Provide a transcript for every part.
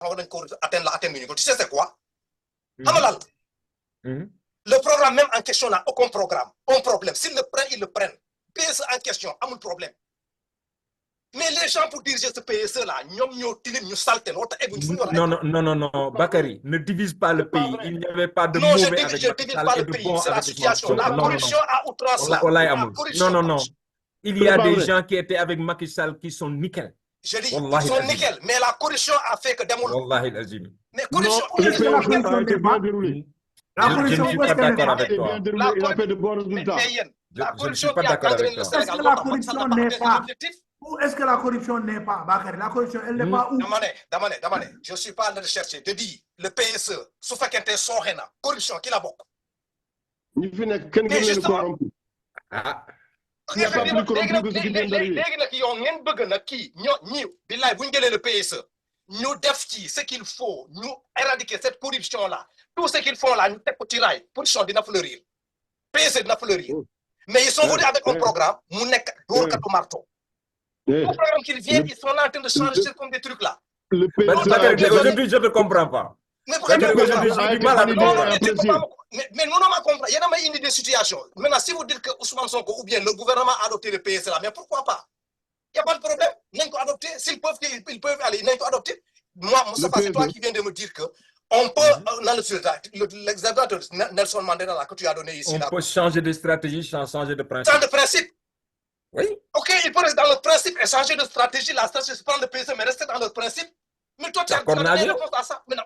Tu sais c'est quoi? Le programme même en question n'a aucun programme, aucun problème. S'ils le prennent, ils le prennent. PSE en question, a un problème. Mais les gens pour diriger ce PSE là, non, Bakary, ne divise pas le pays. Il n'y avait pas de non, mauvais avec Macky Sall et de bon avec situation. La corruption à outrance là. Non. Il y a des gens qui étaient avec Macky Sall qui sont nickel. Je dis, ils sont nickel, mais la corruption a fait que Wallahi l'azim. Mais corruption, je ne suis pas d'accord avec toi. Il a fait de bons résultats. Je ne suis pas d'accord avec toi. Est-ce que la corruption n'est pas où est-ce que la corruption n'est pas, Bakary? La corruption, elle n'est pas où? Damane, je ne suis pas en train de chercher. De dire, le PSE, sauf qu'il y a une corruption, qui la bokk? Mais justement, il n'y a pas plus corrompu que ce qui vient d'arriver. Le PSE, nous devons ce qu'il faut, nous éradiquer cette corruption-là. Tout ce qu'ils font là, nous devons tirer pour de fleurir. PSE de fleurir. Mais ils sont venus avec un programme, nous n'avons marteau. Le programme qu'ils viennent, ils sont là en train de changer comme des trucs là. Aujourd'hui, je ne comprends pas. Mais pourquoi j'ai du mal à comprendre? Mais nous n'avons pas compris. Il y a une des situations. Maintenant, si vous dites que Ousmane Sonko ou bien le gouvernement a adopté le PS là, mais pourquoi pas? Il n'y a pas de problème. Ils peuvent adopter. S'ils peuvent, ils peuvent aller. Ils peuvent adopter. Moi, c'est toi qui viens de me dire que on peut, dans l'exemple de Nelson Mandela là, que tu as donné ici. On peut changer de stratégie sans changer de principe. Changer de principe. Oui. Ok, ils peuvent rester dans le principe et changer de stratégie. La stratégie, c'est prendre le PS, mais rester dans le principe. Mais toi, tu as donné réponse à ça. Mais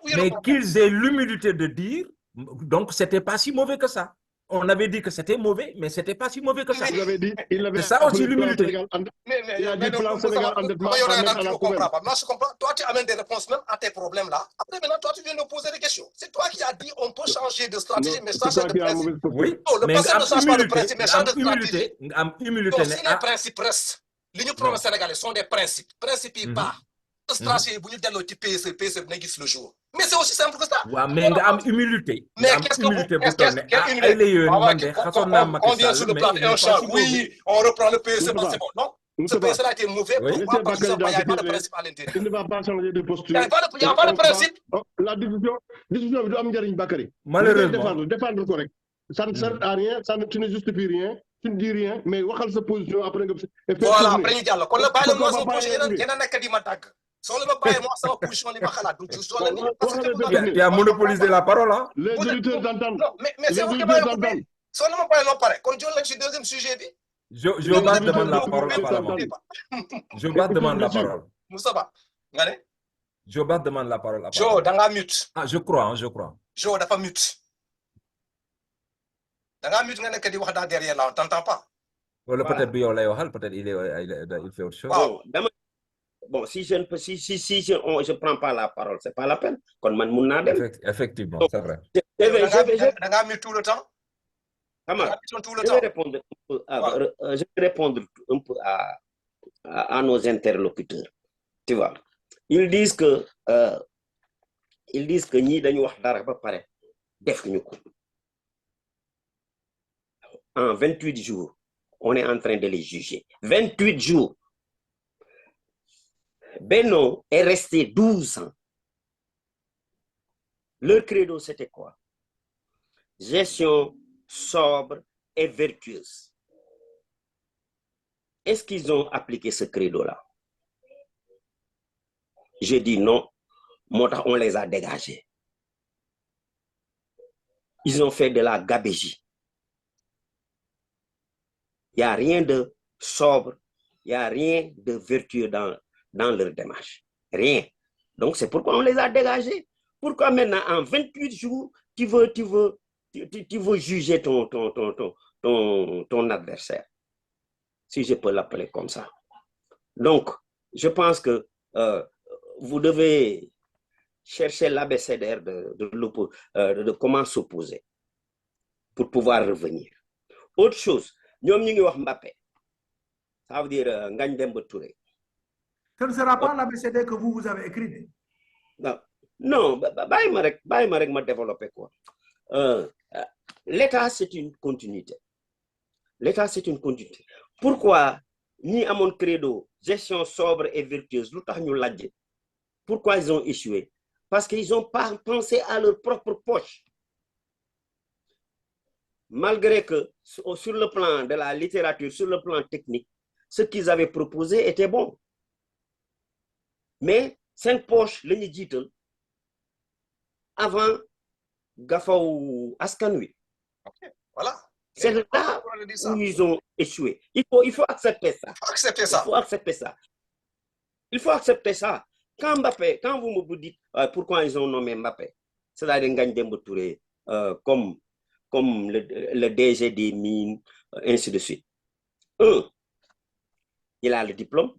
qu'ils aient l'humilité de dire, donc c'était pas si mauvais que ça. On avait dit que c'était mauvais, mais c'était pas si mauvais que ça. C'est ça aussi l'humilité. Il a dit plan Sénégal endettement. Moi, je comprends. Toi, tu amènes des réponses même à tes problèmes là. Après, maintenant, toi, tu viens de poser des questions. C'est toi qui as dit on peut changer de stratégie, mais changer de principe. Oui, le passé ne change pas de principe, mais change de stratégie. Humilité. Donc, si les principes restent, l'Union province sénégalaise sont des principes. Principes et pas. Stratégie, vous nous donnez le PSE n'existe le jour. Mais c'est aussi simple que ça. Mais il y a humilité. Mais qu'est-ce que on vient sur le plan et on change. Oui, on reprend le PSE, c'est bon. Non, ce PSE a été mauvais. Pourquoi? Parce qu'il n'y a pas de principe à l'intérieur. Il ne va pas changer de posture. Il n'y a pas de principe. La discussion de Amdiaring Bakary. Malheureusement. Défendre correct. Ça ne sert à rien, tu ne justifies rien. Tu ne dis rien, mais waxal sa position après nga. Voilà, après ñu jàll. Kon la bàyyi moi sa position yéen a nekk di ma tàgg. Soo la ma bàyyi moi sama position li ma xalaat du juste wala tu as monopolisé la parole, hein? Les auditeurs d'entendre. Non, mais c'est vous qui m'avez coupé. Soo la ma bàyyi loo pare. Kon jox lañ ci deuxième sujet bi. Jobat demande la parole apparemment. Jobat demande la parole. Moustapha, nga ne? Jobat demande la parole apparemment. Jo, da nga mute. Ah, je crois. Jo dafa mute. Da nga mute nga nekk di wax dans derrière là, on t'entend pas. Peut-être peut-être il fait autre chose. Wow. Bon, si je ne prends pas la parole, c'est pas la peine. Effectivement, c'est vrai. Da nga mute tout le temps? Je vais répondre un peu à nos interlocuteurs. Tu vois, ils disent que ñi dañu wax dara ba paré def ñu ko. En 28 jours, on est en train de les juger. 28 jours. Benno est resté 12 ans. Leur credo, c'était quoi? Gestion sobre et vertueuse. Est-ce qu'ils ont appliqué ce credo-là? Je dis non. On les a dégagés. Ils ont fait de la gabégie. Il n'y a rien de sobre, il n'y a rien de vertueux dans leur démarche. Rien. Donc, c'est pourquoi on les a dégagés. Pourquoi maintenant, en 28 jours, tu veux juger ton adversaire, si je peux l'appeler comme ça. Donc, je pense que vous devez chercher l'abécédaire de comment s'opposer pour pouvoir revenir. Autre chose, nous avons Mbappé. Ça veut dire Ngagne Demba Touré. Ce ne sera pas l'abécédaire que vous avez écrit. Non, ma développer quoi. L'État, c'est une continuité. L'État, c'est une continuité. Pourquoi ni à mon credo, gestion sobre et vertueuse, pourquoi ils ont échoué? parce qu'ils n'ont pas pensé à leur propre poche. Malgré que sur le plan de la littérature, sur le plan technique, ce qu'ils avaient proposé était bon. Mais 5 poches, le digital, avant Gafaou Askanui. Okay. Voilà. C'est là où ils ont échoué. Il faut accepter ça. Accepter ça. Il faut accepter ça. Il faut accepter ça. Quand Mbappé, quand vous me dites pourquoi ils ont nommé Mbappé, c'est-à-dire Ngagne Demba Touré comme le DG des mines, ainsi de suite. 1, il a le diplôme.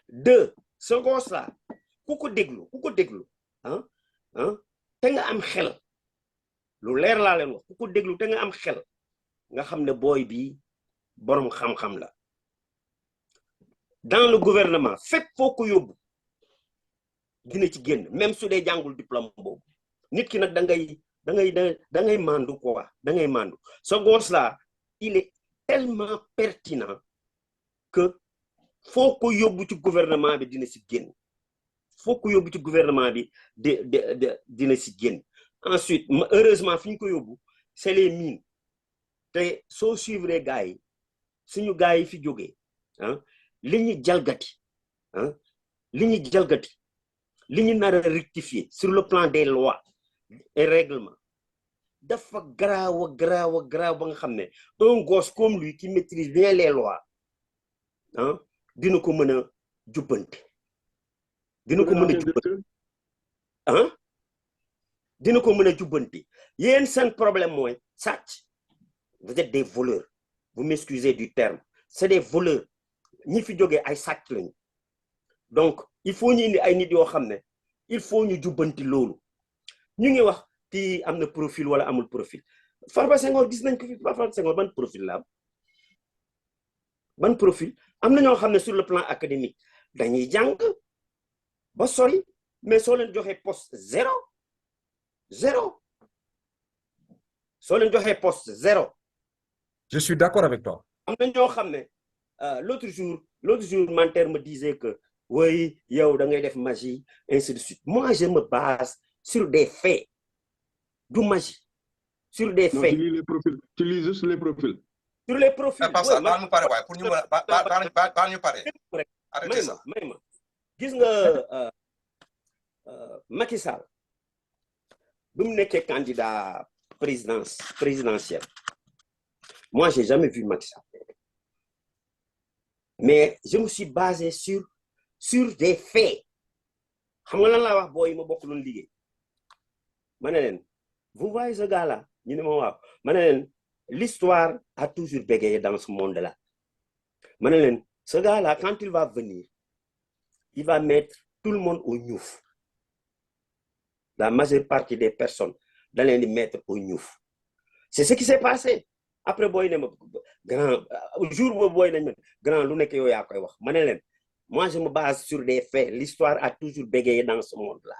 2, ce gosse-là, coucou déglu, hein, te nga am xel, lu leer laa leen wax, coucou déglu te nga am xel, nga xam ne boy bi borom xam-xam la. Dans le gouvernement, fépp foo ko yóbbu dina ci génn, même su dee jàngul diplôme boobu. Nit ki nag da ngay mandu quoi, da ngay mandu. Ce gosse-là, il est tellement pertinent que faut ko yóbbu ci gouvernement bi dina ci génn. Faut ko yóbbu ci gouvernement bi dina ci génn. Ensuite, heureusement fi ñu ko yóbbu, c'est les mines. Te soo suivre gars yi, suñu gars yi fi jógee, hein, li ñu jalgati, hein, li ñu jalgati, li ñu nar a rectifier sur le plan des lois et règlements. Dafa graaw ba nga xam ne un gosse comme lui qui maîtrise bien les lois, hein, dina ko mën a jubbanti. Dina ko mën a jubbanti. Hein? Dina ko mën a jubbanti. Yéen seen problème mooy sàcc. Vous êtes des voleurs. Vous m'excusez du terme. C'est des voleurs. Ñi fi jógee ay sàcc lañu. Donc, il faut ñu indi ay nit yoo xam ne il faut ñu jubbanti loolu. Ñu ngi wax kii am na profil wala amul profil. Farba Senghor gis nañ ko fi Farba Senghor ban profil la am. Ban profil am na ñoo xam ne sur le plan académique dañuy jàng ba sori mais soo leen joxee poste 0 soo leen joxee poste 0. Je suis d'accord avec toi. Am na ñoo xam ne l'autre jour Manter me disait que oui, yow da ngay def magie, ainsi de suite. Moi, je me base sur des faits. Du magie. Sur des faits. Tu lis juste les profils. Sur les profils. Pas ça, nous parler, ouais, pour nous parler. Arrêtez ça. Gis nga Macky Sall, bi mu nekkee candidat présidentiel. Moi, j'ai jamais vu Macky Sall. Mais je me suis basé sur des faits. Xam nga lan laa wax booy ma bokk loon liggéey. Ma ne leen, vous voyez ce gars-là? Ñu ne ma waaw. Ma ne leen, l'histoire a toujours bégayé dans ce monde-là. Ma ne leen, ce gars-là, quand il va venir, il va mettre tout le monde au ñuuf. La majeure partie des personnes dans les mettre au ñuuf. C'est ce qui s'est passé. Après boy ne ma grand jour bo boy nañ ma grand lu nekk yow yaa koy wax. Ma ne leen, moi je me base sur des faits. L'histoire a toujours bégayé dans ce monde-là.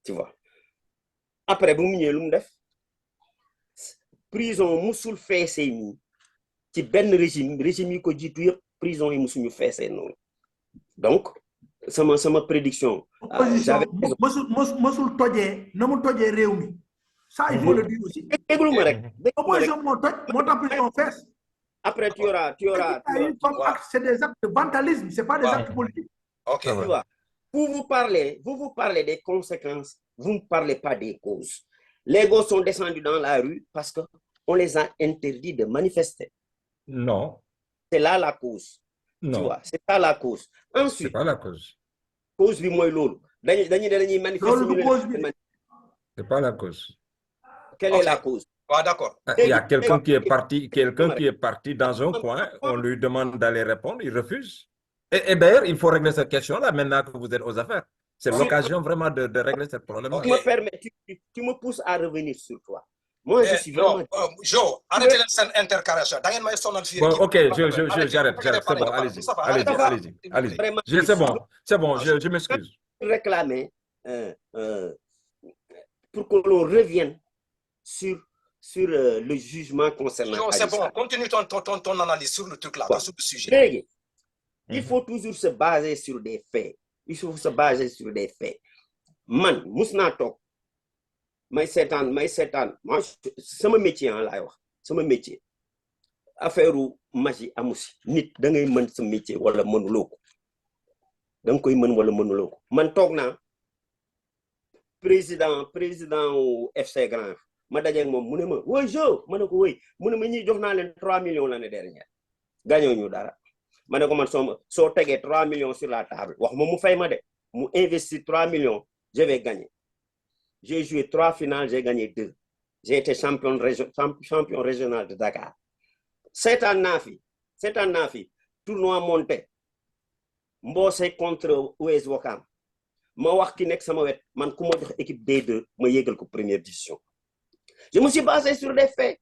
Tu vois. Après bu mu ñëwee lu mu def prison musul feesee nii ci benn régime yi ko jiitu yëpp prison yi musuñu feesee noonu. Donc sama prédiction. J'avais musul tojee na mu tojee réew mi. Ça il faut le dire aussi. Déglu ma rek. Opposition moo tax prison fees. Après tu auras comme acte, c'est des actes de vandalisme, c'est pas des actes politiques. OK. Tu vois. Vous vous parlez des conséquences, vous ne parlez pas des causes. Les gosses sont descendus dans la rue parce que on les a interdits de manifester. Non. C'est là la cause. Non. Tu vois, c'est ça la cause. Ensuite, c'est pas la cause. Cause bi mooy loolu. dañuy manifester. C'est pas la cause. Quelle est la cause? Ah, d'accord. Il y a quelqu'un qui est parti dans un coin, on lui demande d'aller répondre, il refuse. Et d'ailleurs, il faut régler cette question-là maintenant que vous êtes aux affaires. C'est l'occasion vraiment de régler ce problème. Tu me permets, tu me pousses à revenir sur toi. Moi, je suis vraiment... Joe, arrêtez cette intercarration. Ok, j'arrête. C'est bon, allez-y. C'est bon, je m'excuse. Réclamer pour que l'on revienne sur le jugement concernant... C'est bon, continue ton analyse sur le truc là, sur le sujet. Il faut toujours se baser sur des faits. Il faut se baser sur des faits. man mus naa toog may seetaan moi sama métier laay wax sama métier affaire magie amu si nit da ngay mën sa métier wala mënuloo ko da nga koy mën wala mënuloo ko man toog naa président wu FC Grand ma dajeeg moom mu ne ma woy jo ma ne ko woy mu ne ma ñuy jox naa leen 3 millions l'année dernière gañoo ñu dara ma ne ko man soo tegee 3 millions sur la table wax ma mu fay ma de mu investir 3 millions je vais gagner. J'ai joué 3 finales, j'ai gagné 2. J'ai été champion régional de Dakar. C'est un nafi, tournoi monté. Mbossé contre US Wakam. Ma wax ki nek sama wet man ku ma jox équipe D2 ma yégal ko première division. Je me suis basé sur des faits.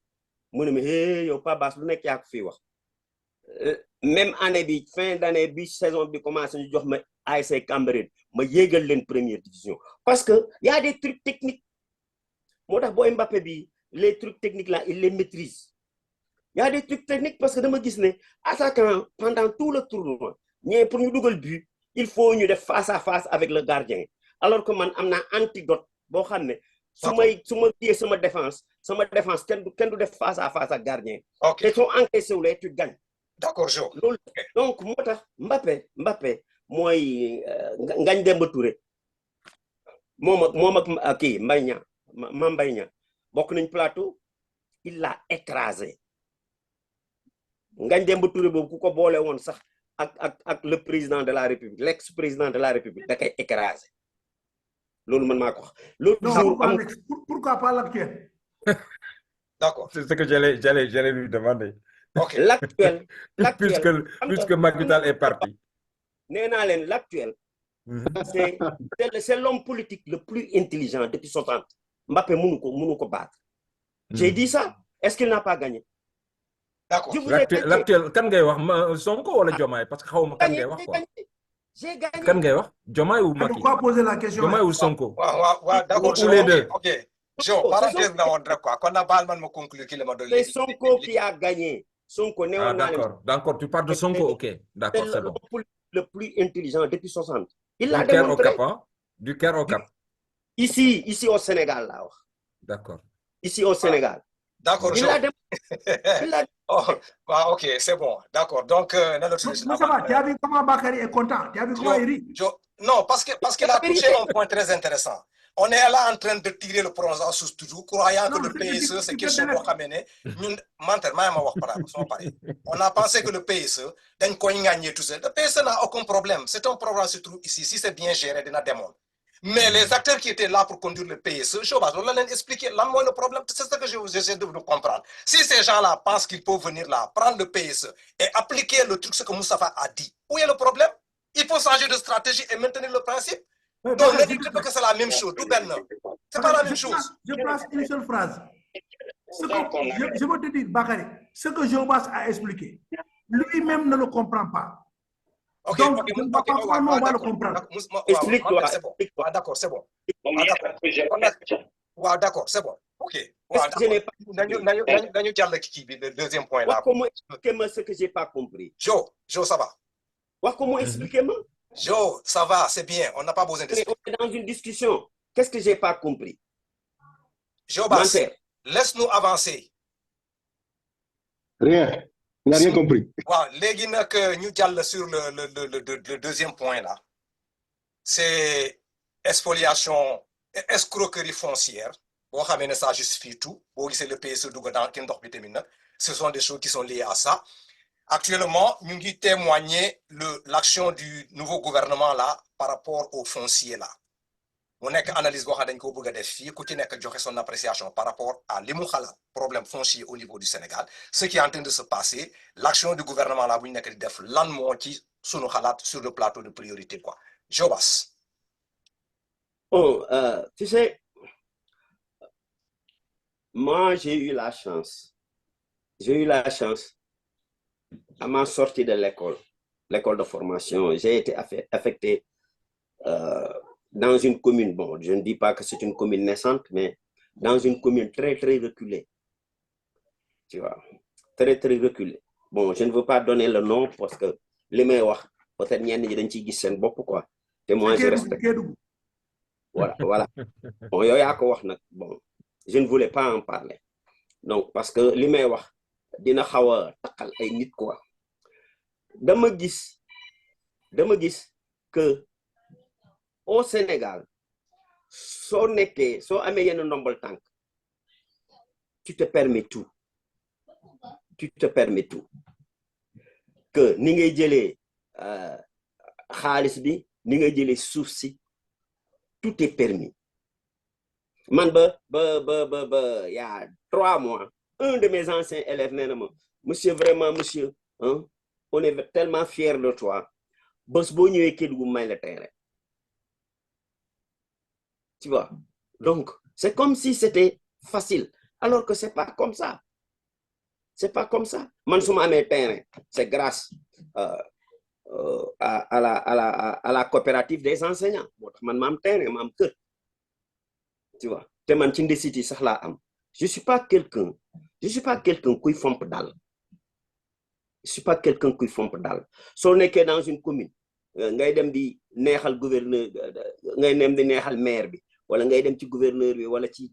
Mu ne ma hey yow pas bas lu nek yaa ko fi wax. Même année bi fin d'année bi saison bi commencé ñu jox ma ASC Cambérène ma yégal leen première division parce que y a des trucs techniques. Motax boy Mbappé bi les trucs techniques là il les maîtrise. Il y a des trucs techniques parce que dama gis né attaquant pendant tout le tournoi ñé pour ñu duggal but il faut ñu def face à face avec le gardien alors que man amna antidote bo xamné suma tié sama défense kenn du def face à face ak gardien. OK. Et sont encaissé ou tu gagnes. D'accord, Jo. Donc motax Mbappé moy Ngagne Demba Touré mom ak ki Mbaye Niang Mbaye Niang bokk nañ plateau il l'a écrasé. Ngagne Demba Touré boobu ku ko boole woon sax ak le président de la République l'ex-président de la République da koy écrasé loolu man maa ko wax. Non, pourquoi pas l'actuel? D'accord. C'est ce que j'allais lui demander. OK. L'actuel puisque Macky Sall est parti. Nee naa leen l'actuel c'est l'homme politique le plus intelligent depuis 60. Mbappé mënu ko battre. J'ai dit ça. Est-ce qu'il n'a pas gagné? D'accord. L'actuel kan ngay wax Sonko wala Diomaye parce que xawma kan ngay wax quoi. J'ai gagné. Kan ngay wax Diomaye ou Macky? Pourquoi poser la question? Diomaye ou Sonko? Ouais, d'accord. Ou les deux. OK. Jo, parenthèse na won rek quoi. Kon na baal man ma conclure ki la ma C'est Sonko qui a gagné. Sonko né on d'accord, tu parles de Sonko, OK. D'accord, c'est bon. Le plus intelligent depuis 60. Il l'a Du Caire au démontré. Cap, hein? Du Caire au Cap. Ici au Sénégal là. D'accord. Ici au Sénégal. D'accord, Il Jo. l'a démontré. OK, c'est bon. D'accord. Donc Ça va, tu as vu comment Bakary est content? Tu as vu comment il rit? Non, parce qu'il a touché un point très intéressant. On est là en train de tirer le bronze sous toujours, croyant que le PSE, c'est quelque chose qu'on a mené. On a pensé que le PSE, d'un coin gagné tout seul. Le PSE n'a aucun problème. C'est un programme qui se trouve ici. Si c'est bien géré, il y a des démons. Mais les acteurs qui étaient là pour conduire le PSE, je vais leur expliquer. Là, moi, le problème, c'est ce que j'essaie de vous comprendre. Si ces gens-là pensent qu'ils peuvent venir là, prendre le PSE et appliquer le truc, ce que Moustapha a dit, où est le problème? Il faut changer de stratégie et maintenir le principe. Donc, ne dites pas que c'est la même chose. C'est pas la même chose. Je place une seule phrase. Je veux te dire, Bakary, ce que Jobas a expliqué, lui-même ne le comprend pas. OK, donc, on va le comprendre. Explique-toi. D'accord, c'est bon. D'accord, c'est bon. OK. Le deuxième point là. Comment expliquer ce que j'ai pas compris? Jo, ça va. Comment expliquer-moi? Jo, ça va, c'est bien. On n'a pas besoin d'expliquer. On est dans une discussion. Qu'est-ce que j'ai pas compris? Jobas, laisse-nous avancer. Rien. Il n'a rien compris. Légui nak ñu jall sur le deuxième point là. C'est spoliation, escroquerie foncière. Bo xamé né ça justifie tout. Bo gisé le PSE dugg dans ki ndox bi tamit nak. Ce sont des choses qui sont liées à ça. Actuellement, nous avons témoigné l'action du nouveau gouvernement là par rapport au foncier là. On a une analyse son appréciation par rapport à l'imouhala, problème foncier au niveau du Sénégal. Ce qui est en train de se passer, l'action du gouvernement là, sur le plateau de priorité quoi. Jobas. Oh, tu sais, moi j'ai eu la chance. À ma sortie de l'école de formation, j'ai été affecté dans une commune, bon, je ne dis pas que c'est une commune naissante, mais dans une commune très, très reculée. Tu vois, très, très reculée. Bon, je ne veux pas donner le nom parce que les meilleurs, peut-être, il y a des gens qui sont beaucoup, quoi. Et moi, je respecte. Voilà, voilà. Bon, yow yaa ko wax nag, bon, je ne voulais pas en parler. Donc, parce que li may wax dina xaw a taqal ay nit quoi. Dama gis que au Sénégal, soo nekkee, soo amee yenn ndombol tànk, tu te permets tout. Tu te permets tout. Que ni ngay jëlee xaalis bi, ni ngay jëlee suuf si, tout est permis. Man il y a 3 mois, un de mes anciens élèves nee na ma, monsieur, vraiment, monsieur, hein, on est tellement fiers de toi. Bés boo ñëwee Kédougou may la terrain. Tu vois? Donc, c'est comme si c'était facile, alors que c'est pas comme ça. C'est pas comme ça. Man su ma amee terrain, c'est grâce à la coopérative des enseignants. Man ma am terrain, ma am kër. Tu vois? Te man ci ndesiti sax laa am. Je suis pas quelqu'un kuy fomp dal. Je suis pas quelqu'un kuy fomp dal. Soo nekkee dans une commune, ngay dem di neexal gouverneur, ngay dem di neexal maire bi, wala ngay dem ci gouverneur bi, wala ci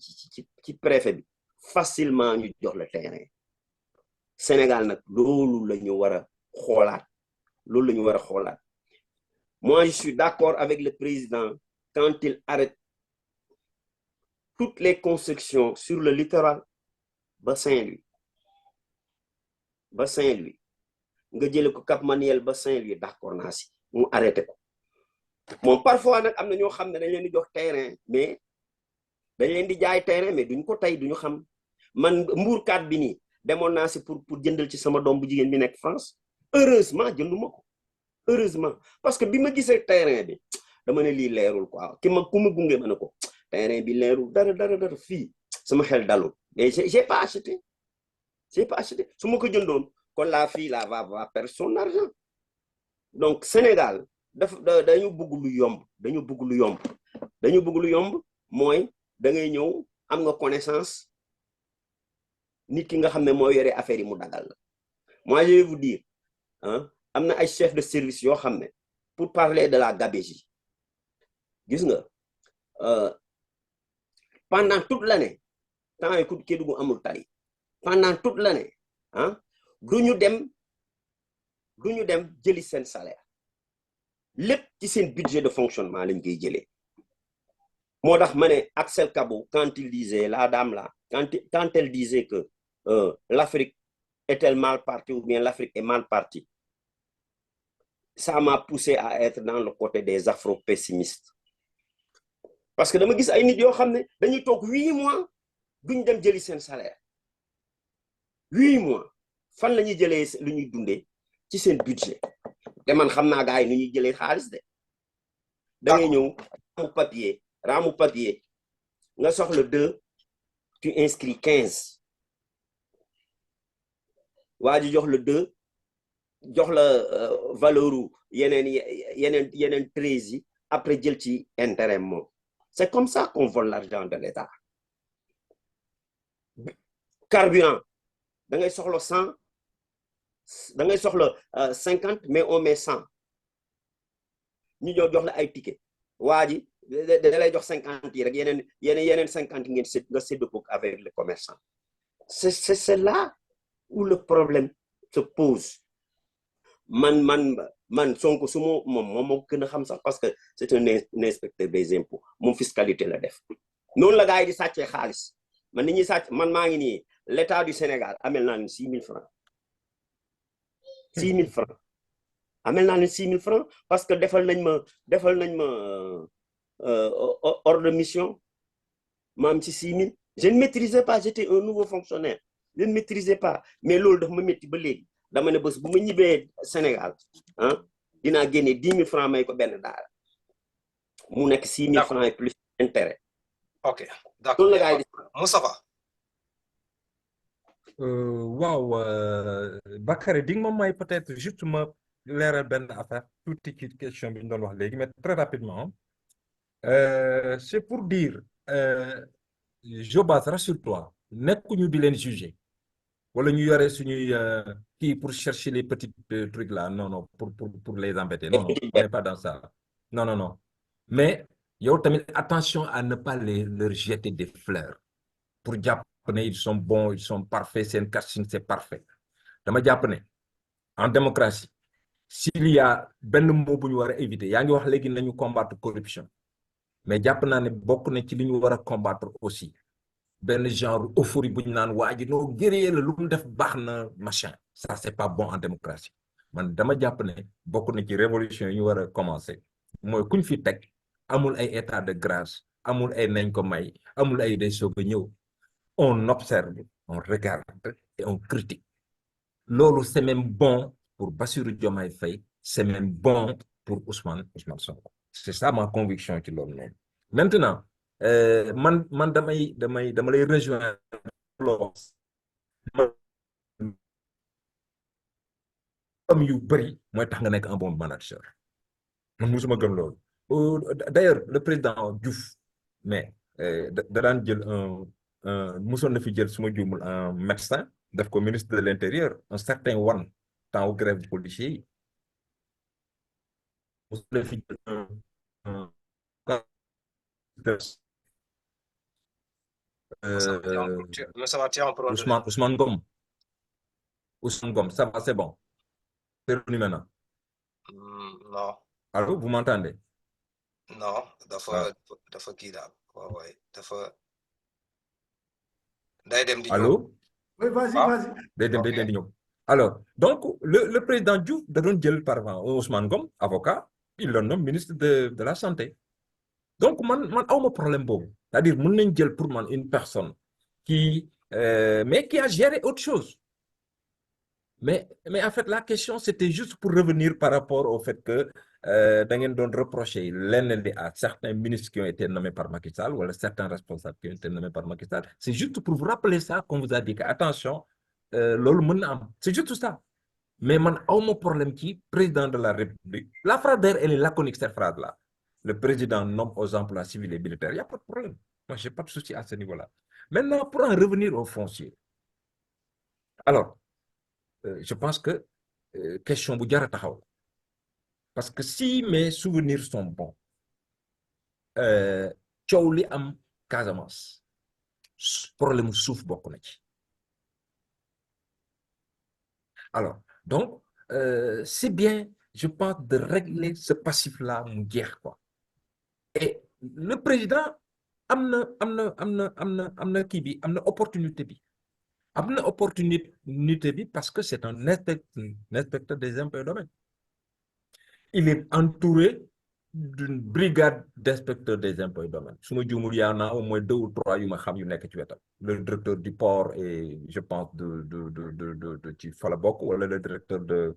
préfet bi, facilement ñu jox le terrain. Sénégal nag loolu la ñu war a xoolaat. Loolu la ñu war a xoolaat. Moi, je suis d'accord avec le président quand il arrête toutes les constructions sur le littoral ba Saint-Louis. Ba Saint-Louis. Nga jële ko Cap Manuel ba Saint-Louis, d'accord naa si mu arrêté ko. Moom parfois nag am na ñoo xam ne dañ leen di jox terrain, mais dañ leen di jaay terrain, mais duñ ko tey, duñu xam. Man mbuurkat bi nii demoon naa si pour jëndal ci sama doom bu jigéen bi nekk France. Heureusement jënduma ko. Heureusement, parce que bi ma gisee terrain bi dama ne lii leerul quoi. Ku ma gunge ma ne ko terrain bi leerul dara fii sama xel dalul. Mais j'ai pas acheté. J'ai pas acheté. Su ma ko jëndoon kon la fille là va perdre son argent. Donc Sénégal dañu bëgg lu yomb. Dañu bëgg lu yomb mooy da ngay ñëw am nga connaissance nit ki nga xam ne moo yore affaire yi mu dagal la. Moi je vais vous dire, hein, am na ay chef de service yoo xam ne pour parler de la gabegie, gis nga pendant toute l'année, temps yi ku Kédougou amul tali, pendant toute l'année, hein, duñu dem jëli seen salaire, lépp ci seen budget de fonctionnement lañ koy jëlee. Moo tax ma ne Axel Kabou, quand il disait, la dame là, quand elle disait que l'Afrique est-elle mal partie ou bien l'Afrique est mal partie, ça m'a poussé à être dans le côté des afro-pessimistes. Parce que dama gis ay nit yoo xam ne dañuy toog 8 mois duñ dem jëli seen salaire. 8 mois fan la ñuy jëlee lu ñuy dundee ci seen budget. te man xam naa gars yi nu ñuy jëlee xaalis de. da ngay ñëw raamu papier nga soxla 2, tu inscris 15. waa ji jox la 2, jox la valeur yeneen 13 yi, après jël ci intérêt moom. C'est comme ça qu'on vole l'argent de l'État. Carburant, da ngay soxla 100, da ngay soxla 50, mais on met 100. ñu jox la ay ticket. waa ji da lay jox 50 yi rek yeneen 50 ngeen nga sédd ko avec le commerçant. C'est là où le problème se pose. Man Sonko su moom moo gën a xam sax parce que c'est un inspecteur des impôts, moom fiscalité la def. Noonu la gars yi di sàccee xaalis. Man ni ñuy sàcc, man maa ngi nii l'État du Sénégal amel naa leen 6 000 francs. 6 000 francs. Amel naa leen 6 000 francs parce que defal nañ ma ordre de mission. Ma am ci 6 000. Je ne maîtrisais pas, j'étais un nouveau fonctionnaire. Je ne maîtrisais pas, mais loolu daf ma métti ba léegi. Dama ne bés bu ma ñibbee Sénégal, hein, dinaa génne 10 000 francs may ko benn daara. Mu nekk 6 000 francs et plus intérêt. Ok, d'accord. Moustapha. Waaw, Bakary, di nga ma may peut-être juste ma leeral benn affaire tuuti ci question bi ñu doon wax léegi, mais très rapidement. C'est pour dire, Jobas, rassure-toi, nekkuñu di leen juger. Wala ñu yore suñuy kii pour chercher les petits trucs là, non, pour les embêter. Non, on n'est pas dans ça. Non. Mais yow tamit attention à ne pas leur jeter des fleurs pour jàpp ne ils sont bons ils sont parfaits seen casting c'est parfait dama jàpp ne en démocratie s'il y a benn mot bu ñu war a éviter yaa ngi wax léegi nañu combattre corruption mais jàpp naa ne bokk na ci li ñu war a combattre aussi benn genre euphorie bu ñu naan waa ji noo guerrier la lu mu def baax na machin ça c'est pas bon en démocratie man dama jàpp ne bokk na ci révolution yi ñu war a commencer mooy kuñ fi teg amul ay état de grâce amul ay nañ ko may amul ay day soog a ñëw on observe on regarde et on critique loolu c'est même bon pour Bassirou Diomaye Faye c'est même bon pour Ousmane Sonko c'est ça ma conviction ci loolu noonu maintenant man dama lay rejoindre loolu am yu bëri mooy tax nga nekk un bon manager man musuma gëm loolu d'ailleurs le président Diouf mais da daan jël musoon na fi jël suma juumul un médecin def ko ministre de l'intérieur un certain Wane temps wu grève policier yi musoon na fi jël Ousmane Ngom ça va c'est bon c'est revenu maintenant. Non. Allô, vous m'entendez? Non, dafa kii daal waaw waay dafa day dem di ñëw. Allô? Oui, vas-y. Day dem di ñëw. Alors, donc le président Diouf da doon jël par exemple Ousmane Ngom avocat il le nomme ministre de la santé donc man awma problème boobu c'est-à-dire mën nañ jël pour man une personne qui mais qui a géré autre chose mais en fait la question c'était juste pour revenir par rapport au fait que da ngeen doon reprocher lenn li à certains ministres qui ont été nommés par Macky Sall wala certains responsables qui ont été nommés par Macky Sall c'est juste pour vous rappeler ça qu'on vous a dit que attention loolu mën na am c'est juste ça mais man awma problème ci président de la République la phrase d'ailleurs elle est laconique cette phrase là le président nomme aux emplois civils et militaires il y a pas de problème moi j'ai pas de souci à ce niveau-là maintenant pour en revenir au foncier alors je pense que question bu jar a taxaw parce que si mes souvenirs sont bons coow li am Casamance problème suuf bokk na ci alors donc c'est bien je pense de régler ce passif-là mu jeex quoi et le président am na kii bi am na opportunité bi parce que c'est un inspecteur des impôts et domaines il est entouré d'une brigade d'inspecteurs des impôts et domaines su ma juumul yaa naa au moins 2 ou 3 yu ma xam yu nekk ci wetam le directeur du port et je pense de ci fa la bokk wala le directeur de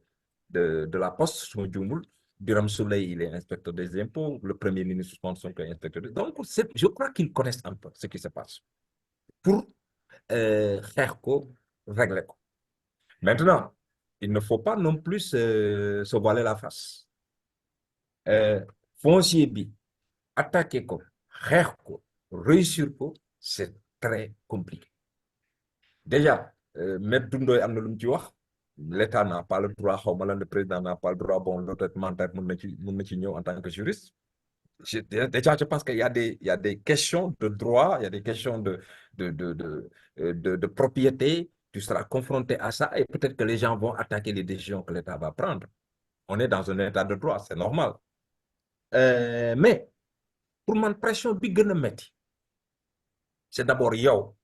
la poste su ma juumul Birame Souleye il est inspecteur des impôts le premier ministre Ousmane Sonko est inspecteur donc je crois qu'ils connaissent un peu ce qui se passe pour xeex ko régler ko maintenant il ne faut pas non plus se voiler la face foncier bi attaquer ko xeex ko réussir ko c'est très compliqué déjà Maître Ndoye am na lu mu ci wax l'État n'a pas le droit xaw ma lan le président n'a pas le droit bon l'autorité mandataire mën na ci ñëw en tant que juriste déjà je pense qu'il y a des questions de droit il y a des questions de propriété tu seras confronté à ça et peut-être que les gens vont attaquer les décisions que l'État va prendre on est dans un état de droit c'est normal mais pour man pression bi gën a metti c'est d'abord yow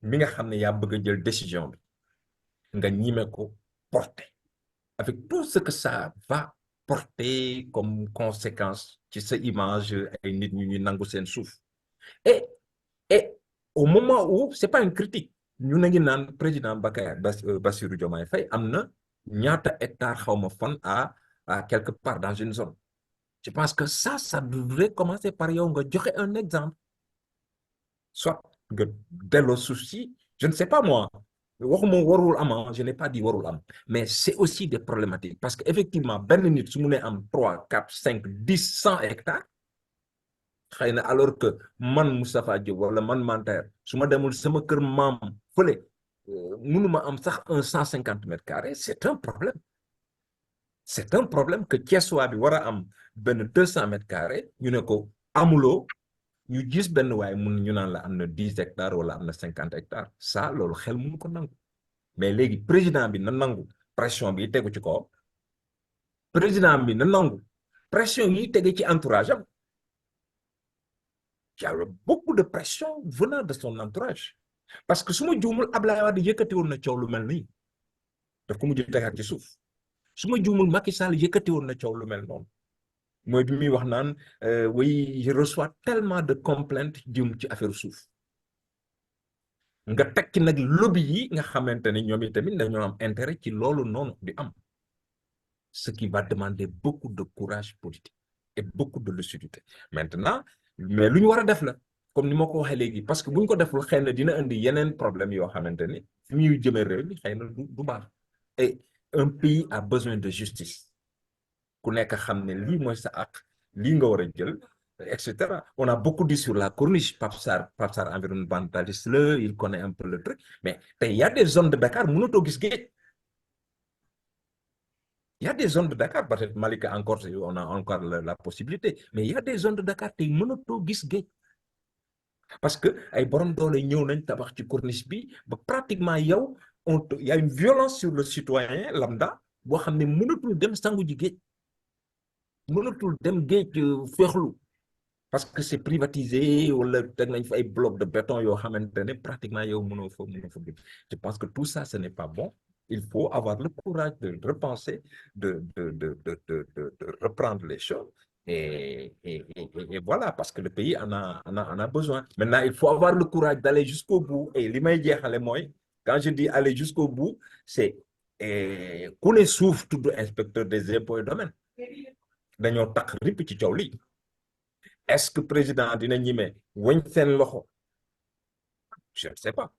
mi nga xam ne yaa bëgg a jël décision bi nga ñime ko porter avec tout ce que ça va porter comme conséquence ci sa image ay nit ñu nangu seen suuf et au moment où c'est pas une critique ñu ngi naan président Bassirou Diomaye Faye am na ñaata hectare xawma fan à quelque part dans une zone je pense que ça devrait commencer par yow nga joxe un exemple soit nga delloo suuf si je ne sais pas moi waxuma warul am je n'ai pas dit warul am mais c'est aussi des problématiques parce que effectivement benn nit su mu ne am 3 4 5 10 100 hectares xëy na alors que man Moustapha Diop wala man Mantaire su ma demul sama kër maam fële mënuma am sax 150 mètres carrés c'est un problème que Thiessois bi war a am benn 200 mètres carrés ñu ne ko amuloo ñu gis benn waaye mun ñu naan la am na 10 hectares wala am na 50 hectares ça loolu xel mun ko nangu mais léegi président bi na nangu pression bi tegu ci kaw président bi na nangu pression yi tege ci entourage am il y a beaucoup de pression venant de son entourage parce que su ma juumul Ablaye Wade yëkkati woon na coow lu mel nii daf ko mujj tegaat ci suuf su ma juumul Macky Sall yëkkati woon na coow lu mel noonu mooy bi muy wax naan oui je reçois tellement de complaintes jëm ci affaire suuf nga teg ci nag lobby yi nga xamante ne ñoom itamit dañoo am intérêt ci loolu noonu di am ce qui va demander beaucoup de courage politique et beaucoup de lucidité maintenant mais lu ñu war a def la comme ni ma ko waxee léegi parce que bu ñu ko deful xëy na dina indi yeneen problème yoo xamante ni fi ñuy jëmee réew mi xëy na du baax et un pays a besoin de justice ku nekk xam ne lii mooy sa ak lii nga war a jël et cetera on a beaucoup dit sur la corniche Pape Sarr environnementaliste la il connaît un peu le truc mais tey y a des zones de Dakar mënatoo gis géej il y a des zones de Dakar peut-être Malika encore on a encore la possibilité mais il y a des zones de Dakar tey mënatoo gis géej parce que ay borom doole ñëw nañ tabax ci corniche bi ba pratiquement yow il y a une violence sur le citoyen lambda boo xam ne mënatul dem sangu ji géej mënatul dem géej féexlu parce que c'est privatisé wala teg nañ fa ay blocs de béton yoo xamante ne pratiquement yow mënoo fa je pense que tout ça ce n'est pas bon il faut avoir le courage de repenser de reprendre les choses et voilà parce que le pays en a besoin maintenant il faut avoir le courage d'aller jusqu'au bout et li may jeexale mooy quand je dis aller jusqu'au bout c'est ku ne suuf tudd inspecteur des impôts et domaines dañoo tax ripp ci coow li est-ce que président dina ñime wañ seen loxo je ne sais pas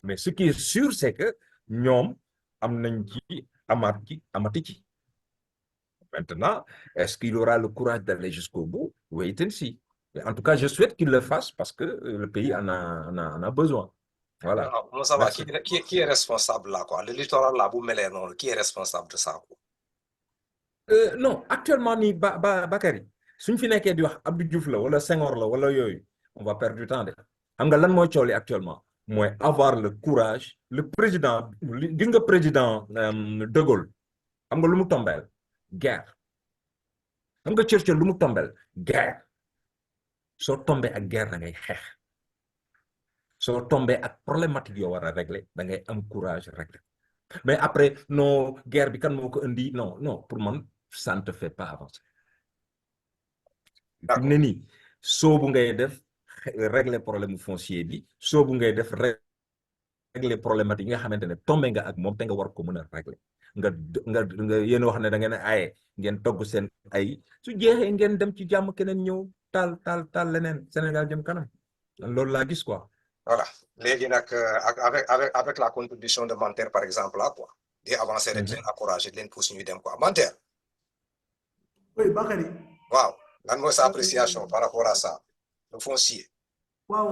mais ce qui est sûr c'est que ñoom am nañ ci amati ci maintenant est-ce qu'il aura le courage d'aller jusqu'au bout wait and see en tout cas je souhaite qu'il le fasse parce que le pays en a besoin voilà. Moussa Ba, qui est responsable là quoi le littoral là bu melee noonu qui est responsable de ça quoi? Non actuellement nii Bakary suñ fi nekkee di wax Abdou Diouf la wala Senghor la wala yooyu on va perdre du temps de xam nga lan mooy coow li actuellement mooy avoir le courage le président gis nga président de Gaulle xam nga lu mu tombeel guerre xam nga Churchill lu mu tombeel guerre soo tombee ak guerre da ngay xeex soo tombee ak problématique yoo war a régler da ngay am courage régler mais après non guerre bi kan moo ko indi non pour man ça ne te fait pas avancer. D'accord ne nii soobu ngay def régler problème foncier bi soobu ngay def régler problématique yi nga xamante ne tombé nga ak moom te nga war ko mën a régler nga yéen wax ne da ngeen a aaye ngeen togg seen ay su jeexee ngeen dem ci jàmm keneen ñëw taal leneen Sénégal jëm kanam loolu laa gis quoi. Voilà léegi nag avec la contribution de Manter par exemple là quoi di avancer rek leen encourager leen pousse ñuy dem quoi Manter. Oui Bakary. waaw lan mooy sa appréciation par rapport à ça le foncier. waaw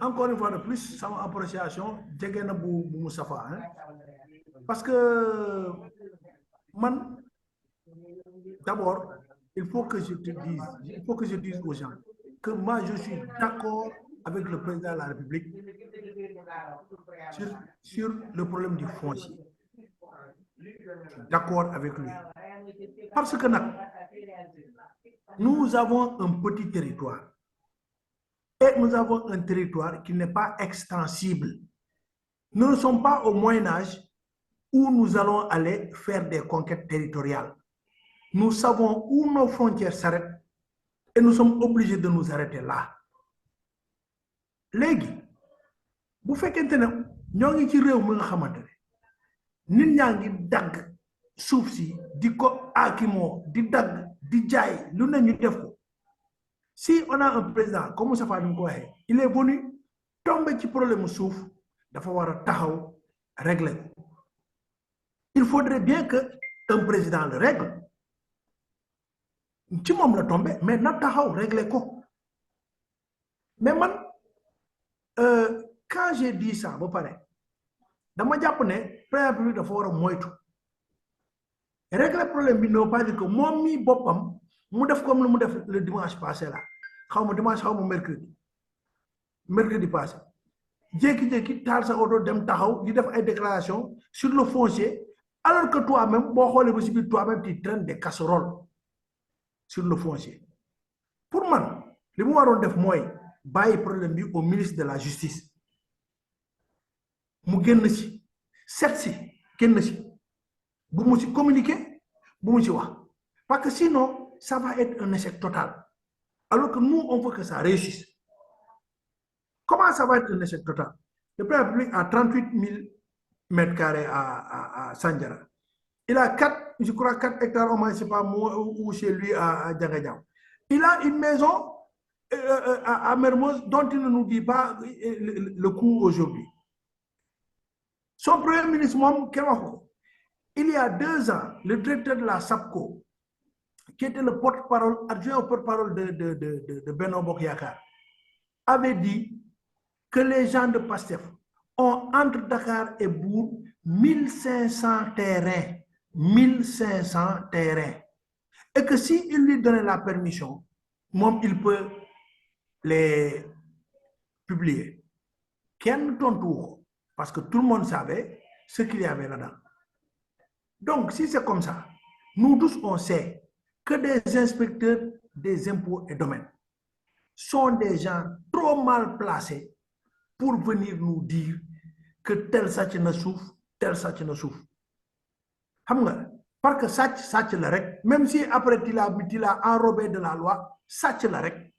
encore une fois de plus sama appréciation jege na bu Moustapha hein parce que man d'abord il faut que je dise aux gens que moi je suis d'accord avec le président de la République sur le problème du foncier. D'accord avec lui. Parce que nous avons un petit territoire. Et nous avons un territoire qui n'est pas extensible. Nous ne sommes pas au Moyen-Âge où nous allons aller faire des conquêtes territoriales. Nous savons où nos frontières s'arrêtent et nous sommes obligés de nous arrêter là. Léegi bu fekkente ne ñoo ngi ci réew mi nga xamante ne nit ñaa ngi dagg suuf si di ko aakimoo di dagg di jaay lu ne ñu def ko si on a un président comme Moussa Fall ko waxee il est venu tomber ci problème suuf dafa war a taxaw régler ko il faudrait bien que un président le règle ci moom la tomber mais na taxaw régler ko mais man quand j'ai dit ça ba pare dama jàpp ne président bi dafa war a moytu régler problème bi ne veut pas dire que moom mi boppam mu def comme lu mu def le dimanche passé là xaw ma dimanche xaw ma mercredi passé jékki-jékki taal sa oto dem taxaw di def ay déclaration sur le foncier alors que toi-même boo xoolee ba si biir toi-même tu traînes des casseroles sur le foncier pour man li mu waroon def mooy bàyyi problème bi au ministre de la justice mu génn ci set si génn ci bu mu ci communiquer bu mu ci wax parce que sinon ça va être un échec total alors que nous on veut que ça réussisse. Comment ça va être un échec total? Le président public a 38 000 mètres carrés à Sandiara. Il a 4 hectares au moins, je sais pas moi, ou chez lui à Diagadjao. Il a une maison à Mermoz dont il ne nous dit pas le coût aujourd'hui. Son premier ministre, il y a 2 ans, le directeur de la SAPCO, qui était le porte-parole, adjoint au porte-parole de Benno Bokk Yakaar, avait dit que les gens de PASTEF ont entre Dakar et Bour 1500 terrains. 1500 terrains. Et que s'il lui donnait la permission, il peut les publier. Quel tour? Parce que tout le monde savait ce qu'il y avait là-dedans. Donc, si c'est comme ça, nous tous on sait que des inspecteurs des impôts et domaines sont des gens trop mal placés pour venir nous dire que tel sàcc na suuf tel sàcc na suuf xam nga parce que sàcc la rek même si après tu l'as enrobé de la loi sàcc la rek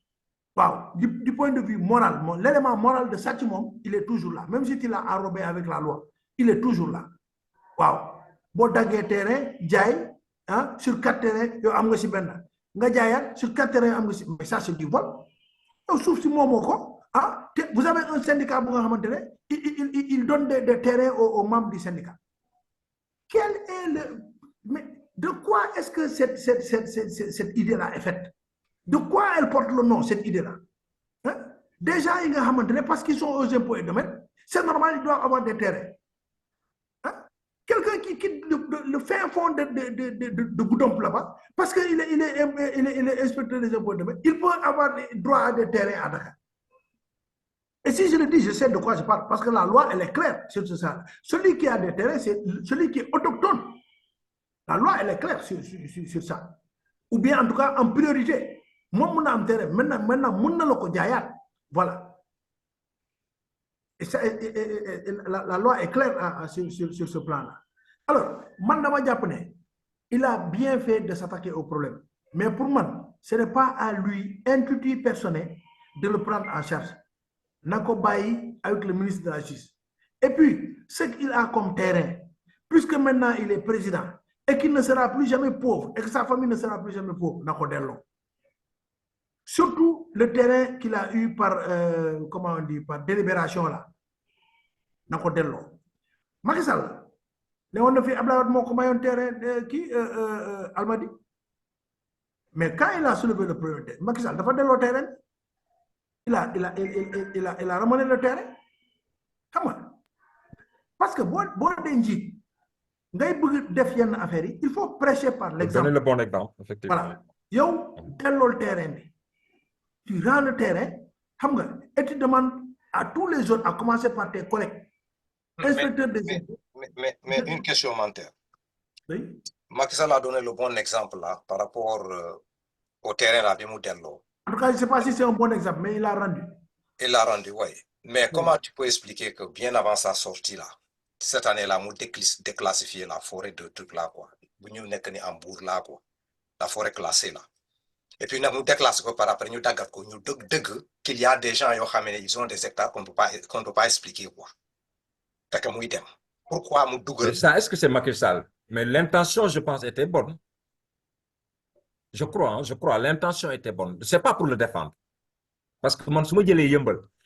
waaw du point de vue moral l'élément moral de sàcc moom il est toujours là même si tu l'as enrobé avec la loi il est toujours là waaw boo daggee terrain jaay sur 4 terrains yow am nga si benn nga jaayaat sur 4 terrains am nga si mais ça c'est du vol yow suuf si moomoo ko. Vous avez un syndicat, il donne des terrains aux membres du syndicat. Quel est le... Mais de quoi est-ce que cette idée-là est faite? De quoi elle porte le nom, cette idée-là? Déjà, parce qu'ils sont aux impôts et domaines, c'est normal, ils doivent avoir des terrains. Quelqu'un qui quitte le fin fond de Goudomp là-bas, parce qu'il est inspecteur des impôts et domaines, il peut avoir droit à des terrains à Dakar. Et si je le dis, je sais de quoi je parle, parce que la loi, elle est claire sur ça. Celui qui a des terrains, c'est celui qui est autochtone. La loi, elle est claire sur ça. Ou bien, en tout cas, en priorité. Moi, mon am terrain, maintenant, mon loko jayat. Voilà. Et la loi est claire sur ce plan-là. Alors, Mandama Diapone, il a bien fait de s'attaquer au problème. Mais pour moi, ce n'est pas à lui, intuitif personnel, de le prendre en charge. Nakobaï avec le ministre de la Justice. Et puis, ce qu'il a comme terrain, puisque maintenant il est président et qu'il ne sera plus jamais pauvre et que sa famille ne sera plus jamais pauvre, Nakodello. Surtout le terrain qu'il a eu par, comment on dit, par délibération là. Nakodello. Macky Sall, on a fait un terrain qui Almadi. Mais quand il a soulevé le premier, Macky Sall, il a fait le terrain. Il a ramené le terrain. Comment? Parce que il faut prêcher par l'exemple. Donner le bon exemple, effectivement. Voilà. Yo, tel le terrain. Tu rends le terrain, et tu demandes à tous les autres, à commencer par tes collègues. Inspecteurs des impôts. Mais une question mentale. Oui. Macky Sall a donné le bon exemple là par rapport au terrain là, Bimudello. En tout cas, je ne sais pas si c'est un bon exemple, mais il l'a rendu. Il l'a rendu, oui. Mais comment tu peux expliquer que bien avant sa sortie là, cette année-là, nous déclassifié la forêt de trucs là, quoi. Nous n'est qu'en bourg là, quoi. La forêt classée là. Et puis nous déclassons par après, nous qu'il y a des gens, ils ont des hectares qu'on ne peut pas expliquer, quoi. Pourquoi nous ça, est-ce que c'est Macky Sall? Mais l'intention, je pense, était bonne. Je crois, l'intention était bonne. Ce n'est pas pour le défendre. Parce que